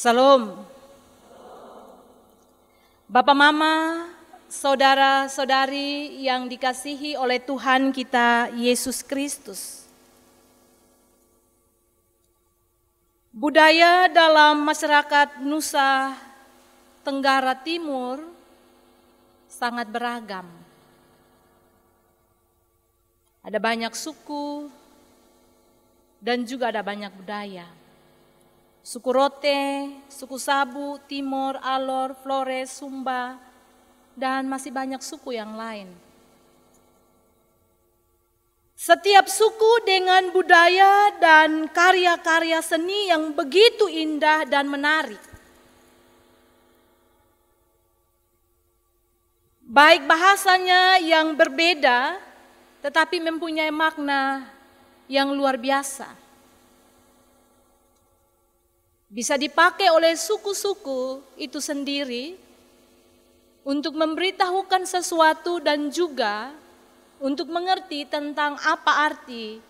Salam. Bapak Mama, saudara-saudari yang dikasihi oleh Tuhan kita Yesus Kristus. Budaya dalam masyarakat Nusa Tenggara Timur sangat beragam. Ada banyak suku dan juga ada banyak budaya. Suku Rote, suku Sabu, Timor, Alor, Flores, Sumba, dan masih banyak suku yang lain. Setiap suku dengan budaya dan karya-karya seni yang begitu indah dan menarik. Baik bahasanya yang berbeda, tetapi mempunyai makna yang luar biasa. Bisa dipakai oleh suku-suku itu sendiri untuk memberitahukan sesuatu dan juga untuk mengerti tentang apa arti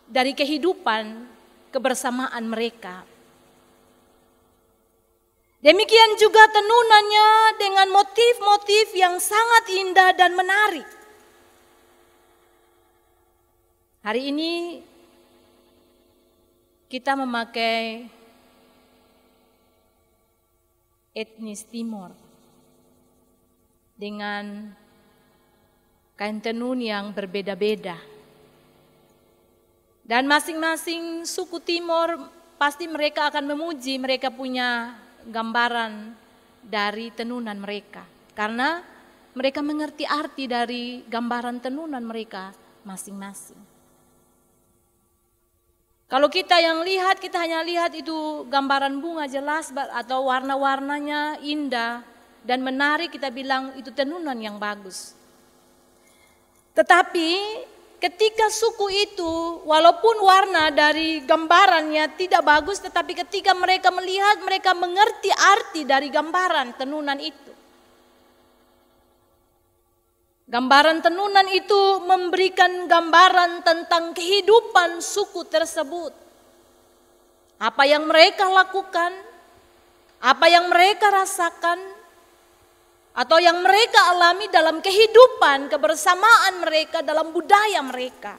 dari kehidupan kebersamaan mereka. Demikian juga tenunannya dengan motif-motif yang sangat indah dan menarik. Hari ini kita memakai etnis Timor dengan kain tenun yang berbeda-beda. Dan masing-masing suku Timor pasti mereka akan memuji, mereka punya gambaran dari tenunan mereka. Karena mereka mengerti arti dari gambaran tenunan mereka masing-masing. Kalau kita yang lihat, kita hanya lihat itu gambaran bunga jelas atau warna-warnanya indah dan menarik, kita bilang itu tenunan yang bagus. Tetapi ketika suku itu walaupun warna dari gambarannya tidak bagus, tetapi ketika mereka melihat, mereka mengerti arti dari gambaran tenunan itu. Gambaran tenunan itu memberikan gambaran tentang kehidupan suku tersebut. Apa yang mereka lakukan, apa yang mereka rasakan, atau yang mereka alami dalam kehidupan kebersamaan mereka, dalam budaya mereka.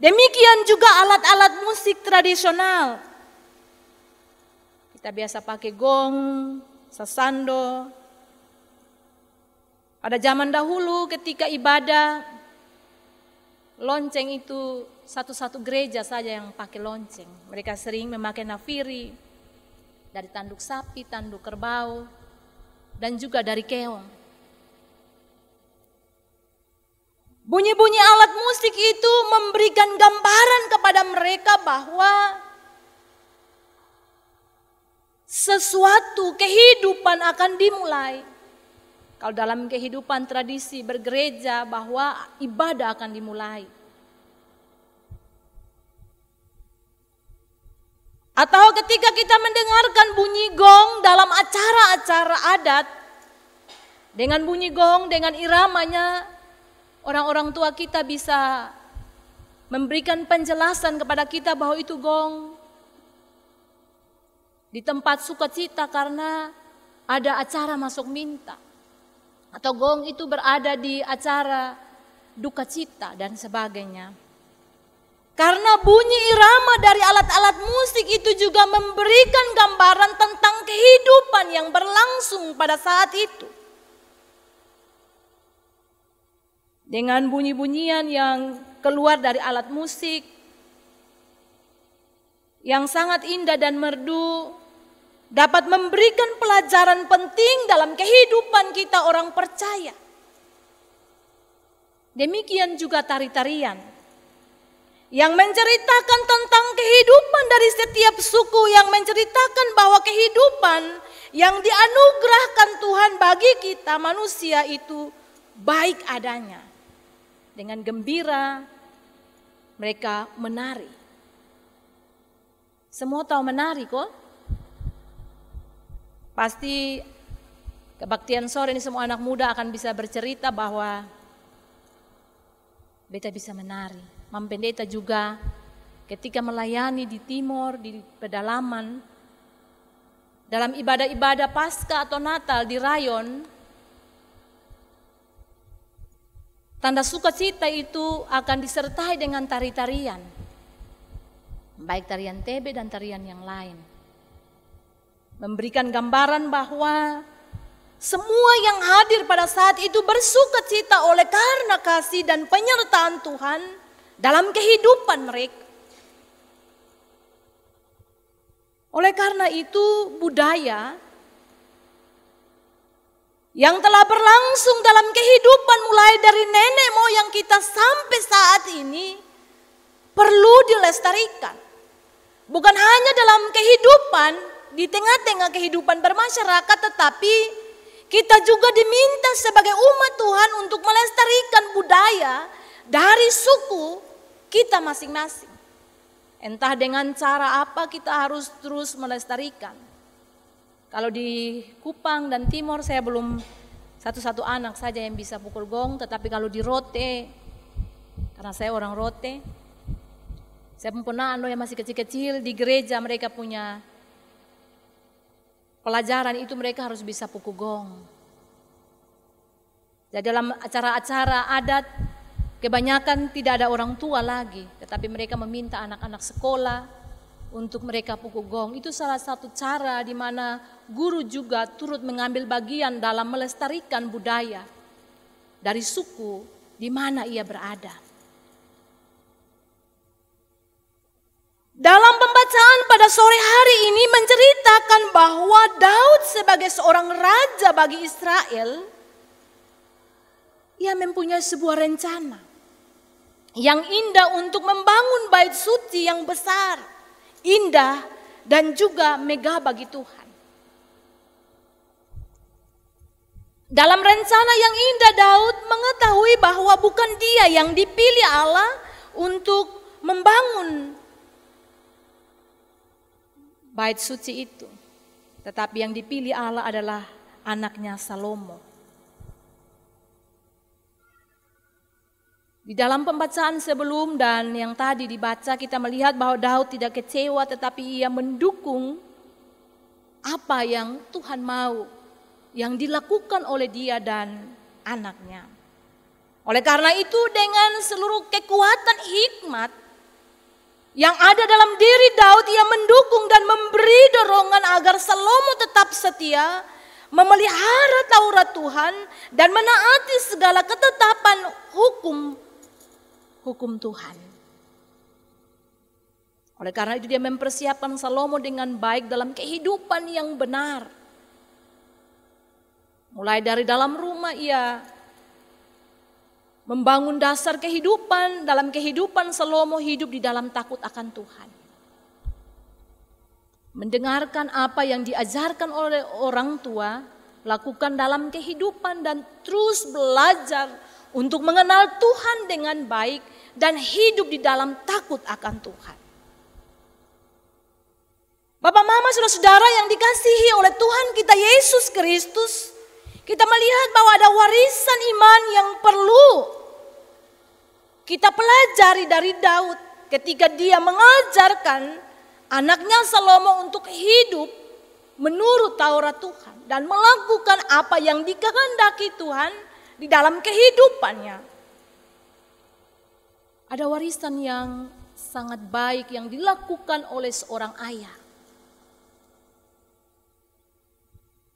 Demikian juga alat-alat musik tradisional. Kita biasa pakai gong, sasando. Pada zaman dahulu ketika ibadah, lonceng itu satu-satu gereja saja yang pakai lonceng. Mereka sering memakai nafiri dari tanduk sapi, tanduk kerbau, dan juga dari keong. Bunyi-bunyi alat musik itu memberikan gambaran kepada mereka bahwa sesuatu kehidupan akan dimulai. Kalau dalam kehidupan tradisi bergereja bahwa ibadah akan dimulai. Atau ketika kita mendengarkan bunyi gong dalam acara-acara adat, dengan bunyi gong, dengan iramanya, orang-orang tua kita bisa memberikan penjelasan kepada kita bahwa itu gong di tempat sukacita karena ada acara masuk minta. Atau gong itu berada di acara duka cita dan sebagainya. Karena bunyi irama dari alat-alat musik itu juga memberikan gambaran tentang kehidupan yang berlangsung pada saat itu. Dengan bunyi-bunyian yang keluar dari alat musik yang sangat indah dan merdu, dapat memberikan pelajaran penting dalam kehidupan kita orang percaya. Demikian juga tari-tarian yang menceritakan tentang kehidupan dari setiap suku, yang menceritakan bahwa kehidupan yang dianugerahkan Tuhan bagi kita manusia itu baik adanya. Dengan gembira mereka menari. Semua tahu menari kok? Pasti kebaktian sore ini semua anak muda akan bisa bercerita bahwa beta bisa menari. Mam Pendeta juga ketika melayani di Timor, di pedalaman, dalam ibadah-ibadah Paskah atau Natal di rayon, tanda sukacita itu akan disertai dengan tari-tarian, baik tarian Tebe dan tarian yang lain. Memberikan gambaran bahwa semua yang hadir pada saat itu bersukacita oleh karena kasih dan penyertaan Tuhan dalam kehidupan mereka. Oleh karena itu budaya yang telah berlangsung dalam kehidupan mulai dari nenek moyang kita sampai saat ini perlu dilestarikan. Bukan hanya dalam kehidupan, di tengah-tengah kehidupan bermasyarakat, tetapi kita juga diminta sebagai umat Tuhan untuk melestarikan budaya dari suku kita masing-masing. Entah dengan cara apa kita harus terus melestarikan. Kalau di Kupang dan Timor saya belum satu-satu anak saja yang bisa pukul gong, tetapi kalau di Rote, karena saya orang Rote, saya pun pernah yang masih kecil-kecil di gereja mereka punya pelajaran itu mereka harus bisa pukul gong. Jadi dalam acara-acara adat kebanyakan tidak ada orang tua lagi, tetapi mereka meminta anak-anak sekolah untuk mereka pukul gong. Itu salah satu cara di mana guru juga turut mengambil bagian dalam melestarikan budaya dari suku di mana ia berada. Dalam pembacaan pada sore hari ini menceritakan bahwa Daud sebagai seorang raja bagi Israel, ia mempunyai sebuah rencana yang indah untuk membangun bait suci yang besar, indah dan juga megah bagi Tuhan. Dalam rencana yang indah Daud mengetahui bahwa bukan dia yang dipilih Allah untuk membangun bait suci itu, tetapi yang dipilih Allah adalah anaknya Salomo. Di dalam pembacaan sebelum dan yang tadi dibaca kita melihat bahwa Daud tidak kecewa, tetapi ia mendukung apa yang Tuhan mau yang dilakukan oleh dia dan anaknya. Oleh karena itu dengan seluruh kekuatan hikmat yang ada dalam diri Daud, ia mendukung dan memberi dorongan agar Salomo tetap setia, memelihara Taurat Tuhan dan menaati segala ketetapan hukum Tuhan. Oleh karena itu dia mempersiapkan Salomo dengan baik dalam kehidupan yang benar. Mulai dari dalam rumah ia membangun dasar kehidupan, dalam kehidupan Salomo hidup di dalam takut akan Tuhan. Mendengarkan apa yang diajarkan oleh orang tua, lakukan dalam kehidupan dan terus belajar untuk mengenal Tuhan dengan baik dan hidup di dalam takut akan Tuhan. Bapak, mama, saudara-saudara yang dikasihi oleh Tuhan kita Yesus Kristus, kita melihat bahwa ada warisan iman yang perlu kita pelajari dari Daud ketika dia mengajarkan anaknya Salomo untuk hidup menurut Taurat Tuhan dan melakukan apa yang dikehendaki Tuhan di dalam kehidupannya. Ada warisan yang sangat baik yang dilakukan oleh seorang ayah.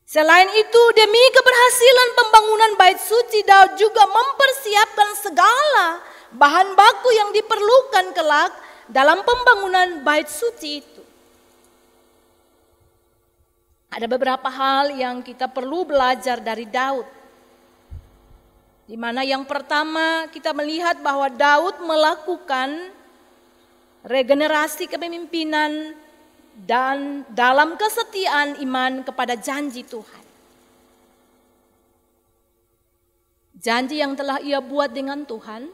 Selain itu, demi keberhasilan pembangunan bait suci, Daud juga mempersiapkan segala bahan baku yang diperlukan kelak dalam pembangunan bait suci itu. Ada beberapa hal yang kita perlu belajar dari Daud. Di mana yang pertama kita melihat bahwa Daud melakukan regenerasi kepemimpinan dan dalam kesetiaan iman kepada janji Tuhan. Janji yang telah ia buat dengan Tuhan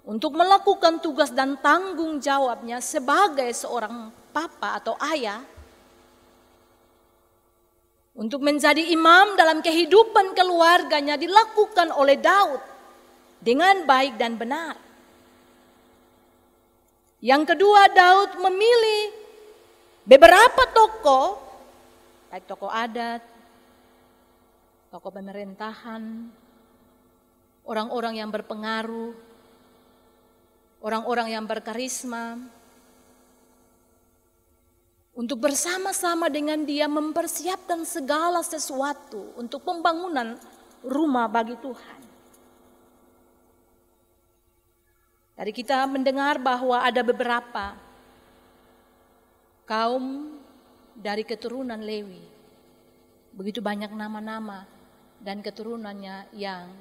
untuk melakukan tugas dan tanggung jawabnya sebagai seorang papa atau ayah, untuk menjadi imam dalam kehidupan keluarganya dilakukan oleh Daud dengan baik dan benar. Yang kedua, Daud memilih beberapa tokoh baik tokoh adat, tokoh pemerintahan, orang-orang yang berpengaruh, orang-orang yang berkarisma, untuk bersama-sama dengan dia mempersiapkan segala sesuatu untuk pembangunan rumah bagi Tuhan. Tadi kita mendengar bahwa ada beberapa kaum dari keturunan Lewi. Begitu banyak nama-nama dan keturunannya yang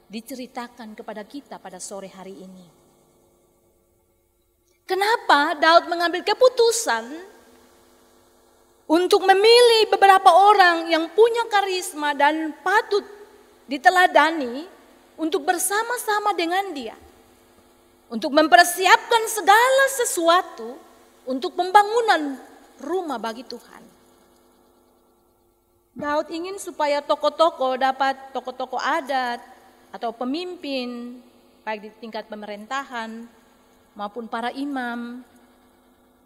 diceritakan kepada kita pada sore hari ini. Kenapa Daud mengambil keputusan untuk memilih beberapa orang yang punya karisma dan patut diteladani untuk bersama-sama dengan dia? Untuk mempersiapkan segala sesuatu untuk pembangunan rumah bagi Tuhan. Daud ingin supaya tokoh-tokoh adat atau pemimpin, baik di tingkat pemerintahan maupun para imam,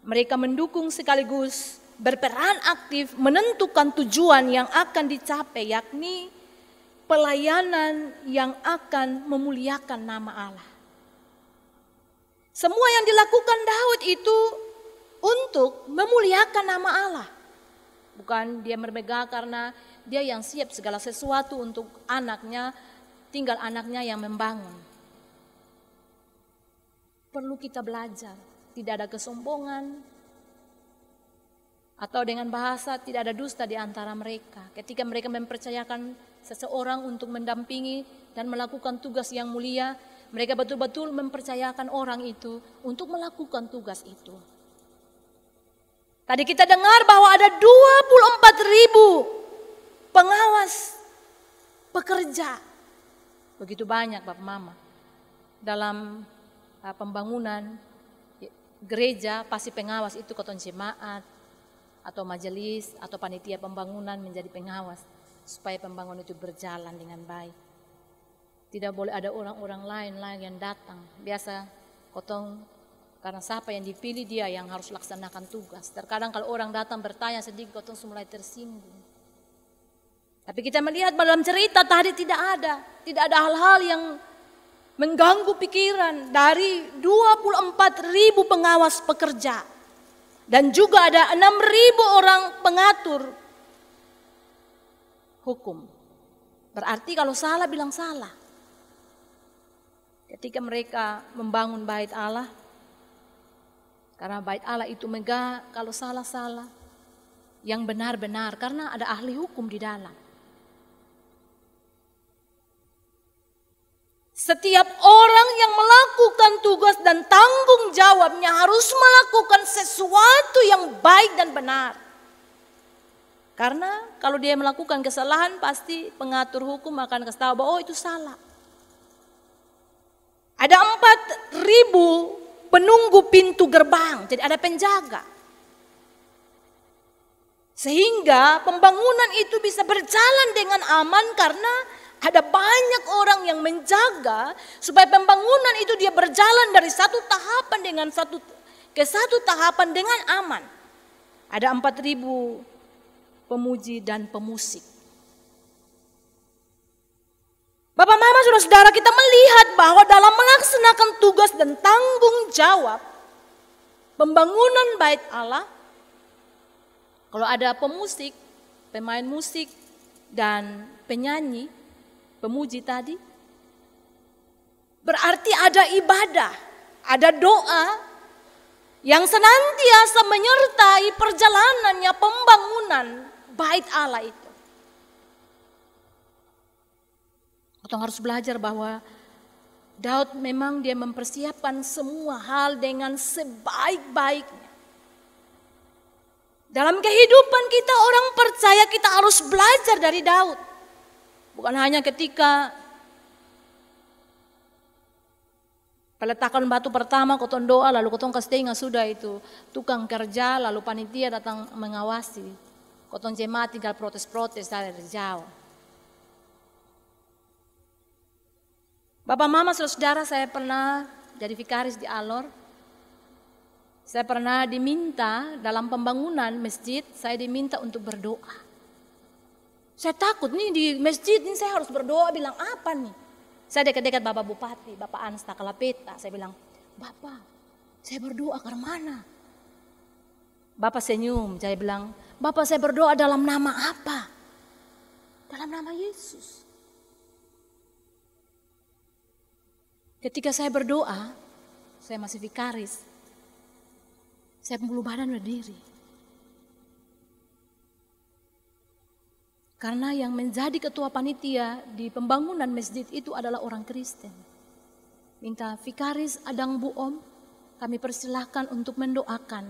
mereka mendukung sekaligus berperan aktif menentukan tujuan yang akan dicapai, yakni pelayanan yang akan memuliakan nama Allah. Semua yang dilakukan Daud itu untuk memuliakan nama Allah. Bukan dia bermegah karena dia yang siap segala sesuatu untuk anaknya, tinggal anaknya yang membangun. Perlu kita belajar, tidak ada kesombongan, atau dengan bahasa tidak ada dusta di antara mereka. Ketika mereka mempercayakan seseorang untuk mendampingi dan melakukan tugas yang mulia, mereka betul-betul mempercayakan orang itu untuk melakukan tugas itu. Tadi kita dengar bahwa ada 24.000 pengawas pekerja. Begitu banyak Bapak Mama. Dalam pembangunan gereja pasti pengawas itu ketua jemaat atau majelis atau panitia pembangunan menjadi pengawas supaya pembangunan itu berjalan dengan baik. Tidak boleh ada orang-orang lain yang datang. Biasa kotong karena siapa yang dipilih dia yang harus laksanakan tugas. Terkadang kalau orang datang bertanya sedikit kotong mulai tersinggung. Tapi kita melihat dalam cerita tadi tidak ada hal-hal yang mengganggu pikiran dari 24.000 pengawas pekerja. Dan juga ada 6.000 orang pengatur hukum. Berarti kalau salah bilang salah. Ketika mereka membangun bait Allah, karena bait Allah itu megah, kalau salah-salah, yang benar-benar, karena ada ahli hukum di dalam. Setiap orang yang melakukan tugas dan tanggung jawabnya harus melakukan sesuatu yang baik dan benar. Karena kalau dia melakukan kesalahan, pasti pengatur hukum akan kasih tahu bahwa itu salah. Ada 4.000 penunggu pintu gerbang, jadi ada penjaga. Sehingga pembangunan itu bisa berjalan dengan aman karena ada banyak orang yang menjaga supaya pembangunan itu dia berjalan dari satu tahapan ke satu tahapan dengan aman. Ada 4.000 pemuji dan pemusik. Bapak, Mama, Saudara-saudara, kita melihat bahwa dalam melaksanakan tugas dan tanggung jawab pembangunan bait Allah, kalau ada pemusik, pemain musik dan penyanyi, pemuji tadi, berarti ada ibadah, ada doa yang senantiasa menyertai perjalanannya pembangunan bait Allah itu. Kita harus belajar bahwa Daud memang dia mempersiapkan semua hal dengan sebaik-baiknya. Dalam kehidupan kita orang percaya kita harus belajar dari Daud. Bukan hanya ketika peletakan batu pertama kotong doa lalu kotong kasih sudah itu tukang kerja lalu panitia datang mengawasi. Kotong jemaat tinggal protes-protes dari jauh. Bapak, Mama, Saudara, saya pernah jadi vikaris di Alor. Saya pernah diminta dalam pembangunan masjid, saya diminta untuk berdoa. Saya takut nih di masjid ini saya harus berdoa, bilang apa nih? Saya dekat-dekat Bapak Bupati, Bapak Ansta Kalapeta. Saya bilang, Bapak, saya berdoa ke mana? Bapak senyum, saya bilang, Bapak saya berdoa dalam nama apa? Dalam nama Yesus. Ketika saya berdoa, saya masih vikaris. Saya pembuluh badan berdiri. Karena yang menjadi ketua panitia di pembangunan masjid itu adalah orang Kristen. Minta vikaris Adang Bu Om, kami persilahkan untuk mendoakan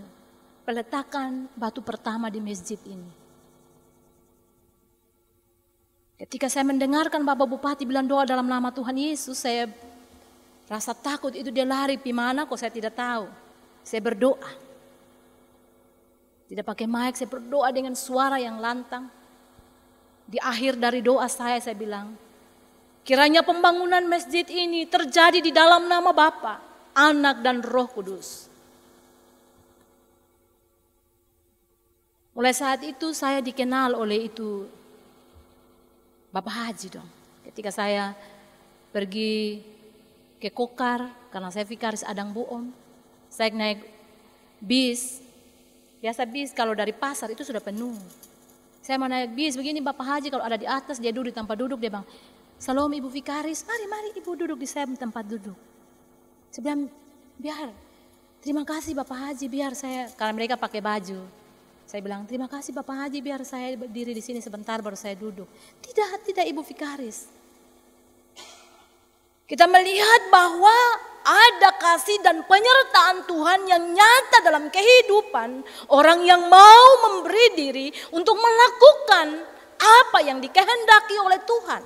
peletakan batu pertama di masjid ini. Ketika saya mendengarkan Bapak Bupati bilang doa dalam nama Tuhan Yesus, saya rasa takut, itu dia lari di mana kok saya tidak tahu. Saya berdoa. Tidak pakai mic, saya berdoa dengan suara yang lantang. Di akhir dari doa saya bilang, kiranya pembangunan masjid ini terjadi di dalam nama Bapa, Anak dan Roh Kudus. Mulai saat itu saya dikenal oleh itu Bapak Haji dong. Ketika saya pergi ke Kokar, karena saya vikaris Adang Bu Om, saya naik bis. Biasa bis kalau dari pasar itu sudah penuh. Saya mau naik bis begini, Bapak Haji kalau ada di atas, dia duduk di tempat duduk, dia bilang, Salam Ibu Vikaris, mari Ibu duduk di saya tempat duduk. Saya bilang, biar, terima kasih Bapak Haji, biar saya, karena mereka pakai baju. Saya bilang, terima kasih Bapak Haji, biar saya berdiri di sini sebentar baru saya duduk. Tidak Ibu Vikaris. Kita melihat bahwa ada kasih dan penyertaan Tuhan yang nyata dalam kehidupan orang yang mau memberi diri untuk melakukan apa yang dikehendaki oleh Tuhan.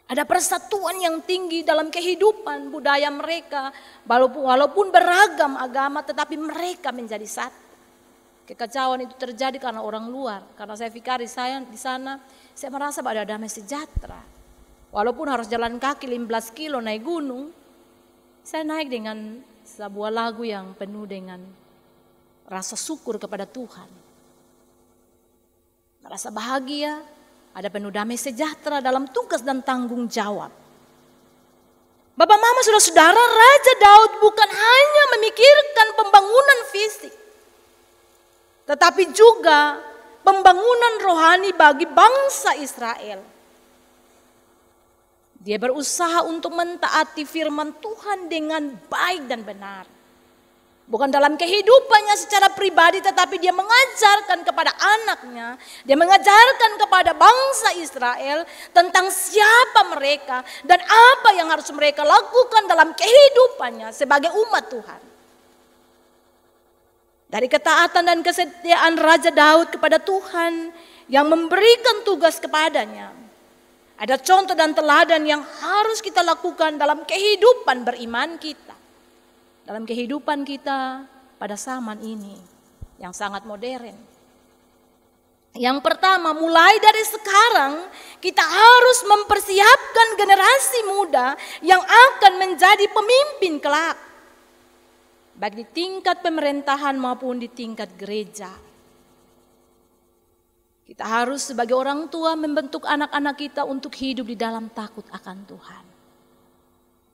Ada persatuan yang tinggi dalam kehidupan budaya mereka, walaupun beragam agama tetapi mereka menjadi satu. Kekacauan itu terjadi karena orang luar, karena saya vikaris saya di sana, saya merasa ada damai sejahtera. Walaupun harus jalan kaki 15 kilo naik gunung, saya naik dengan sebuah lagu yang penuh dengan rasa syukur kepada Tuhan. Merasa bahagia, ada penuh damai sejahtera dalam tugas dan tanggung jawab. Bapak Mama saudara-saudara, Raja Daud bukan hanya memikirkan pembangunan fisik, tetapi juga pembangunan rohani bagi bangsa Israel. Dia berusaha untuk mentaati firman Tuhan dengan baik dan benar. Bukan dalam kehidupannya secara pribadi, tetapi dia mengajarkan kepada anaknya, dia mengajarkan kepada bangsa Israel tentang siapa mereka dan apa yang harus mereka lakukan dalam kehidupannya sebagai umat Tuhan. Dari ketaatan dan kesetiaan Raja Daud kepada Tuhan yang memberikan tugas kepadanya, ada contoh dan teladan yang harus kita lakukan dalam kehidupan beriman kita. Dalam kehidupan kita pada zaman ini yang sangat modern. Yang pertama, mulai dari sekarang kita harus mempersiapkan generasi muda yang akan menjadi pemimpin kelak. Baik di tingkat pemerintahan maupun di tingkat gereja. Kita harus sebagai orang tua membentuk anak-anak kita untuk hidup di dalam takut akan Tuhan.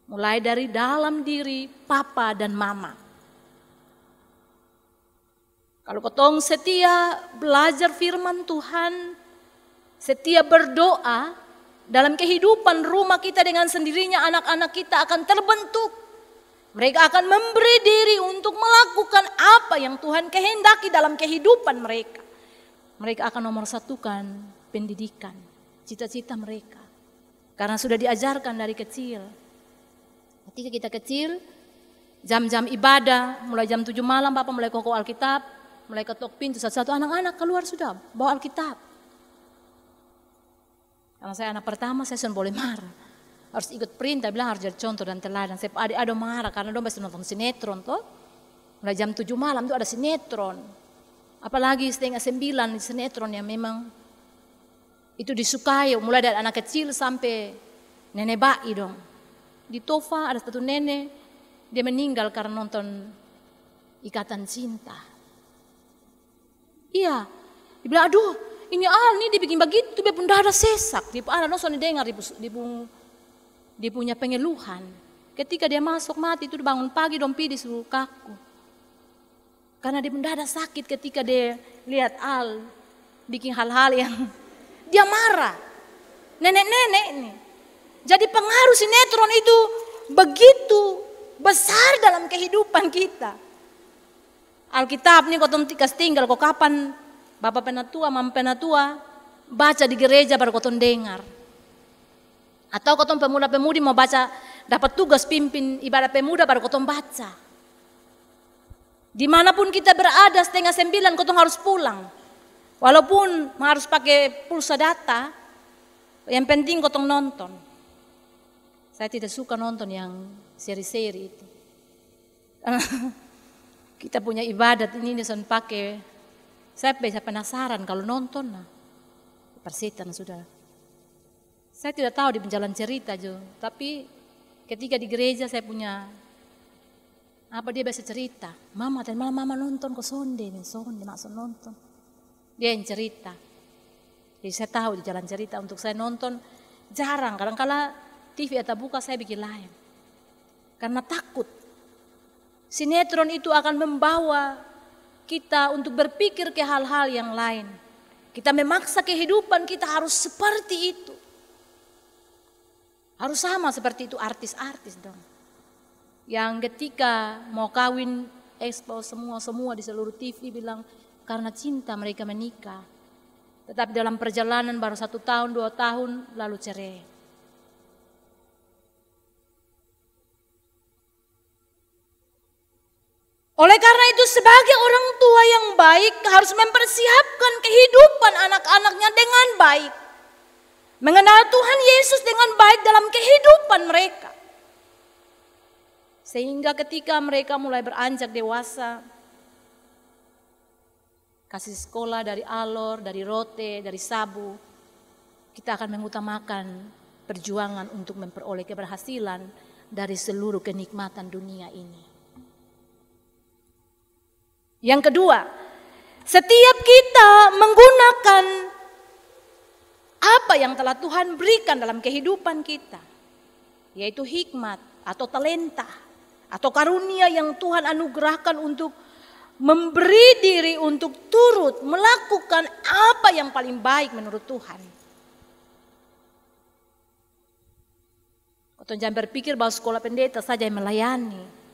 Mulai dari dalam diri papa dan mama. Kalau ketong setia belajar firman Tuhan, setia berdoa, dalam kehidupan rumah kita dengan sendirinya anak-anak kita akan terbentuk. Mereka akan memberi diri untuk melakukan apa yang Tuhan kehendaki dalam kehidupan mereka. Mereka akan nomor satukan pendidikan, cita-cita mereka. Karena sudah diajarkan dari kecil. Ketika kita kecil, jam-jam ibadah, mulai jam 7 malam Bapak mulai koko Alkitab, mulai ketok pintu, satu-satu anak-anak keluar sudah, bawa Alkitab. Karena saya anak pertama, saya sudah boleh marah. Harus ikut perintah, bilang harus jadi contoh dan teladan. Saya adik ada marah karena dong masih nonton sinetron toh. Mulai jam 7 malam itu ada sinetron. Apalagi 8:30 sinetron yang memang itu disukai mulai dari anak kecil sampai nenek bayi dong. Di Tofa ada satu nenek, dia meninggal karena nonton Ikatan Cinta. Iya, dia bilang aduh ini nih dibikin begitu, dia pun dada sesak. Dia pun nonton dengar dia punya pengeluhan. Ketika dia masuk mati itu bangun pagi dompi disuruh kaku. Karena dia pun dada sakit ketika dia lihat Al bikin hal-hal yang dia marah. Nenek-nenek ini. Jadi pengaruh sinetron itu begitu besar dalam kehidupan kita. Alkitab nih kotong tikas tinggal kok kapan bapak penatua, mama penatua baca di gereja baru kotong dengar. Atau kotong pemuda-pemudi mau baca dapat tugas pimpin ibadah pemuda baru kotong baca. Dimanapun kita berada 8:30 kotong harus pulang. Walaupun harus pakai pulsa data, yang penting kotong nonton. Saya tidak suka nonton yang seri-seri itu. Kita punya ibadat ini pakai. Saya bisa penasaran kalau nonton persetan sudah. Saya tidak tahu di penjalan cerita Jo, tapi ketika di gereja saya punya dia bisa cerita. Mama nonton ke sonde maksud nonton. Dia yang cerita. Jadi saya tahu di jalan cerita untuk saya nonton jarang. Kadang-kala TV atau buka saya bikin lain. Karena takut. Sinetron itu akan membawa kita untuk berpikir ke hal-hal yang lain. Kita memaksa kehidupan kita harus seperti itu. Harus sama seperti itu artis-artis dong. Yang ketika mau kawin expose semua di seluruh TV bilang karena cinta mereka menikah. Tetapi dalam perjalanan baru 1 tahun, 2 tahun lalu cerai. Oleh karena itu sebagai orang tua yang baik harus mempersiapkan kehidupan anak-anaknya dengan baik. Mengenal Tuhan Yesus dengan baik dalam kehidupan mereka. Sehingga ketika mereka mulai beranjak dewasa, kasih sekolah dari alor, dari rote, dari sabu, kita akan mengutamakan perjuangan untuk memperoleh keberhasilan dari seluruh kenikmatan dunia ini. Yang kedua, setiap kita menggunakan apa yang telah Tuhan berikan dalam kehidupan kita, yaitu hikmat atau talenta atau karunia yang Tuhan anugerahkan untuk memberi diri untuk turut melakukan apa yang paling baik menurut Tuhan. Atau jangan berpikir bahwa sekolah pendeta saja yang melayani.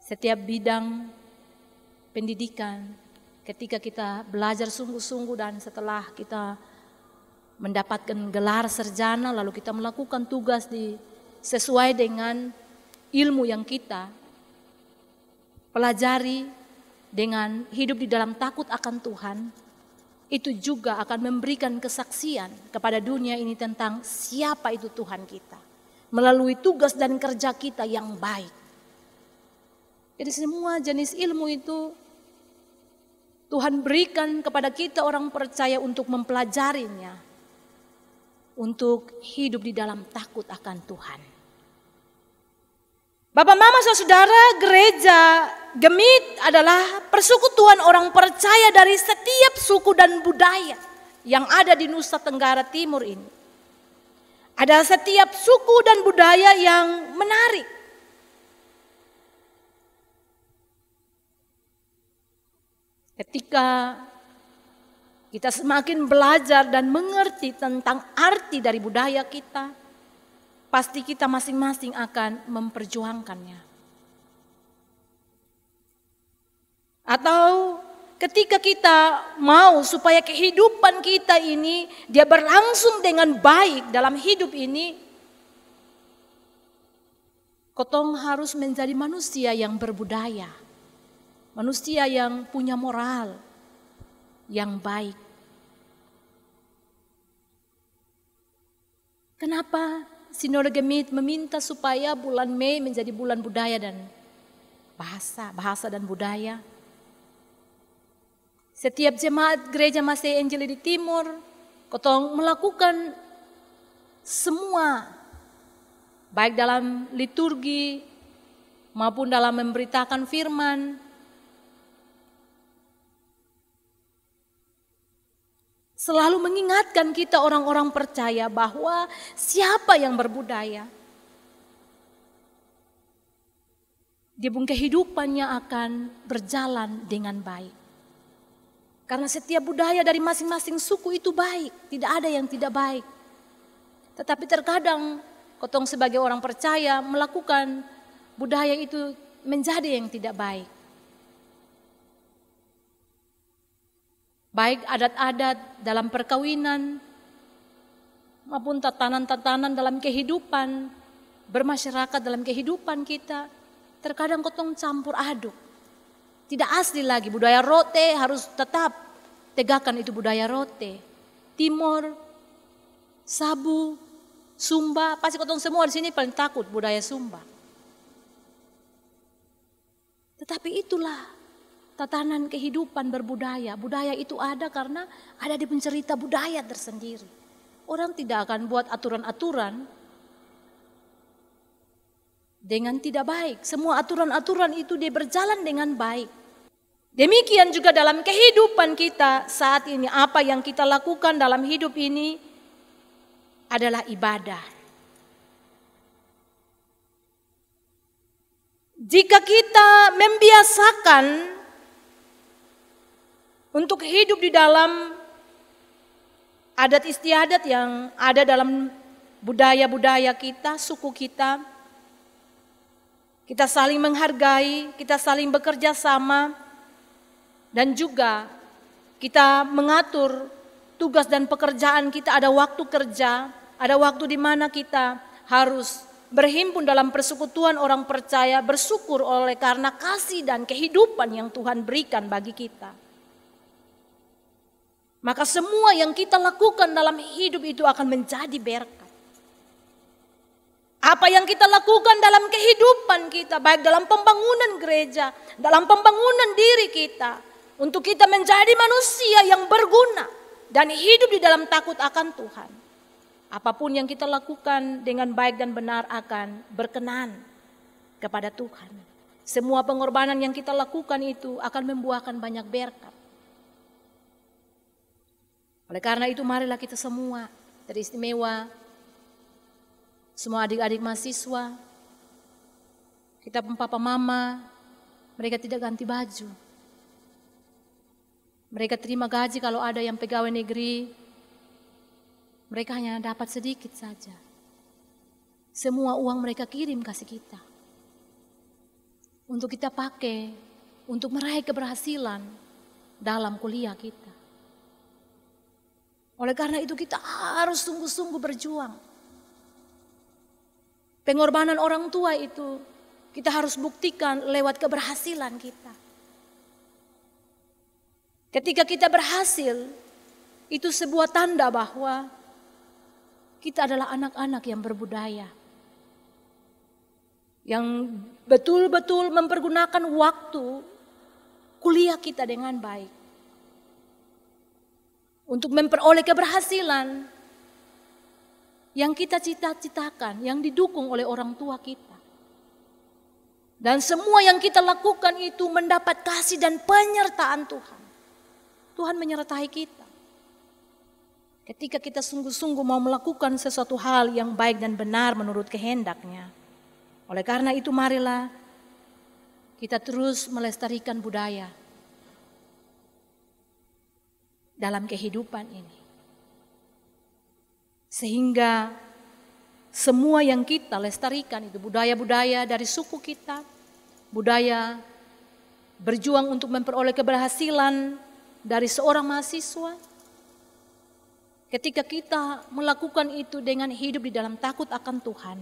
Setiap bidang pendidikan, ketika kita belajar sungguh-sungguh dan setelah kita mendapatkan gelar sarjana, lalu kita melakukan tugas sesuai dengan ilmu yang kita pelajari dengan hidup di dalam takut akan Tuhan, itu juga akan memberikan kesaksian kepada dunia ini tentang siapa itu Tuhan kita. Melalui tugas dan kerja kita yang baik. Jadi semua jenis ilmu itu Tuhan berikan kepada kita orang percaya untuk mempelajarinya. Untuk hidup di dalam takut akan Tuhan. Bapak, mama, saudara, gereja Gemit adalah persekutuan orang percaya dari setiap suku dan budaya yang ada di Nusa Tenggara Timur ini. Ada setiap suku dan budaya yang menarik. Ketika kita semakin belajar dan mengerti tentang arti dari budaya kita, pasti kita masing-masing akan memperjuangkannya. Atau ketika kita mau supaya kehidupan kita ini dia berlangsung dengan baik dalam hidup ini, kotong harus menjadi manusia yang berbudaya. Manusia yang punya moral yang baik. Kenapa Sinode Gemit meminta supaya bulan Mei menjadi bulan budaya dan bahasa dan budaya? Setiap jemaat gereja Masih Angeli di Timur, kotong melakukan semua, baik dalam liturgi maupun dalam memberitakan firman, selalu mengingatkan kita orang-orang percaya bahwa siapa yang berbudaya, dia pun kehidupannya akan berjalan dengan baik. Karena setiap budaya dari masing-masing suku itu baik, tidak ada yang tidak baik. Tetapi terkadang kotong sebagai orang percaya melakukan budaya itu menjadi yang tidak baik. Baik adat-adat dalam perkawinan maupun tatanan-tatanan dalam kehidupan bermasyarakat, dalam kehidupan kita, terkadang kotong campur aduk. Tidak asli lagi, budaya rote harus tetap tegakkan itu budaya rote. Timor, Sabu, Sumba, pasti kotong semua di sini paling takut budaya Sumba. Tetapi itulah tatanan kehidupan berbudaya. Budaya itu ada karena ada di pencerita budaya tersendiri. Orang tidak akan buat aturan-aturan dengan tidak baik. Semua aturan-aturan itu dia berjalan dengan baik. Demikian juga dalam kehidupan kita saat ini, apa yang kita lakukan dalam hidup ini adalah ibadah. Jika kita membiasakan untuk hidup di dalam adat istiadat yang ada dalam budaya-budaya kita, suku kita, kita saling menghargai, kita saling bekerja sama, dan juga kita mengatur tugas dan pekerjaan kita, ada waktu kerja, ada waktu di mana kita harus berhimpun dalam persekutuan orang percaya, bersyukur oleh karena kasih dan kehidupan yang Tuhan berikan bagi kita. Maka semua yang kita lakukan dalam hidup itu akan menjadi berkat. Apa yang kita lakukan dalam kehidupan kita, baik dalam pembangunan gereja, dalam pembangunan diri kita, untuk kita menjadi manusia yang berguna dan hidup di dalam takut akan Tuhan. Apapun yang kita lakukan dengan baik dan benar akan berkenan kepada Tuhan. Semua pengorbanan yang kita lakukan itu akan membuahkan banyak berkat. Oleh karena itu marilah kita semua, teristimewa, semua adik-adik mahasiswa, kita papa mama, mereka tidak ganti baju. Mereka terima gaji kalau ada yang pegawai negeri, mereka hanya dapat sedikit saja. Semua uang mereka kirim kasih kita. Untuk kita pakai, untuk meraih keberhasilan dalam kuliah kita. Oleh karena itu kita harus sungguh-sungguh berjuang. Pengorbanan orang tua itu kita harus buktikan lewat keberhasilan kita. Ketika kita berhasil, itu sebuah tanda bahwa kita adalah anak-anak yang berbudaya. Yang betul-betul mempergunakan waktu kuliah kita dengan baik. Untuk memperoleh keberhasilan yang kita cita-citakan, yang didukung oleh orang tua kita. Dan semua yang kita lakukan itu mendapat kasih dan penyertaan Tuhan. Tuhan menyertai kita. Ketika kita sungguh-sungguh mau melakukan sesuatu hal yang baik dan benar menurut kehendaknya. Oleh karena itu marilah kita terus melestarikan budaya dalam kehidupan ini. Sehingga semua yang kita lestarikan itu budaya-budaya dari suku kita, budaya berjuang untuk memperoleh keberhasilan dari seorang mahasiswa. Ketika kita melakukan itu dengan hidup di dalam takut akan Tuhan,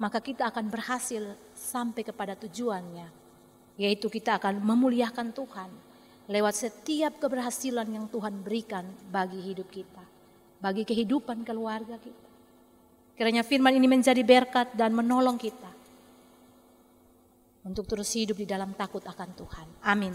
maka kita akan berhasil sampai kepada tujuannya, yaitu kita akan memuliakan Tuhan lewat setiap keberhasilan yang Tuhan berikan bagi hidup kita, bagi kehidupan keluarga kita. Kiranya firman ini menjadi berkat dan menolong kita untuk terus hidup di dalam takut akan Tuhan. Amin.